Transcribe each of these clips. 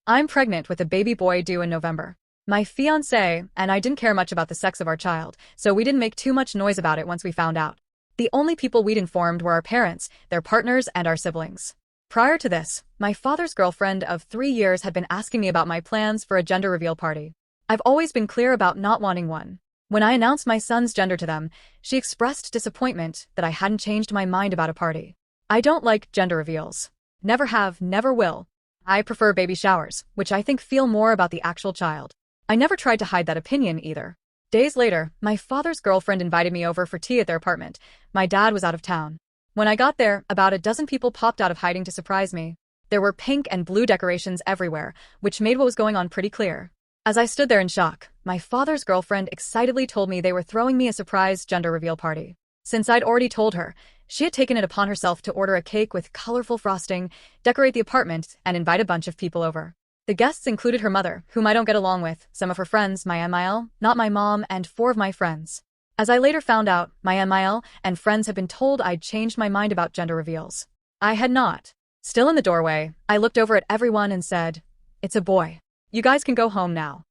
I'm pregnant with a baby boy due in November. My fiancé and I didn't care much about the sex of our child, so we didn't make too much noise about it once we found out. The only people we'd informed were our parents, their partners, and our siblings. Prior to this, my father's girlfriend of 3 years had been asking me about my plans for a gender reveal party. I've always been clear about not wanting one. When I announced my son's gender to them, she expressed disappointment that I hadn't changed my mind about a party. I don't like gender reveals. Never have, never will. I prefer baby showers, which I think feel more about the actual child. I never tried to hide that opinion either. Days later, my father's girlfriend invited me over for tea at their apartment. My dad was out of town. When I got there, about a dozen people popped out of hiding to surprise me. There were pink and blue decorations everywhere, which made what was going on pretty clear. As I stood there in shock, my father's girlfriend excitedly told me they were throwing me a surprise gender reveal party. Since I'd already told her, she had taken it upon herself to order a cake with colorful frosting, decorate the apartment, and invite a bunch of people over. The guests included her mother, whom I don't get along with, some of her friends, my MIL, not my mom, and 4 of my friends. As I later found out, my MIL and friends had been told I'd changed my mind about gender reveals. I had not. Still in the doorway, I looked over at everyone and said, "It's a boy. You guys can go home now."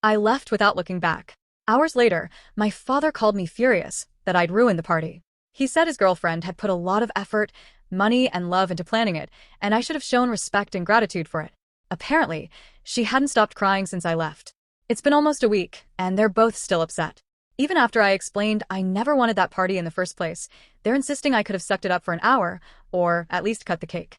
I left without looking back. Hours later, my father called me furious that I'd ruined the party. He said his girlfriend had put a lot of effort, money, and love into planning it, and I should have shown respect and gratitude for it. Apparently, she hadn't stopped crying since I left. It's been almost a week, and they're both still upset. Even after I explained I never wanted that party in the first place, they're insisting I could have sucked it up for an hour, or at least cut the cake.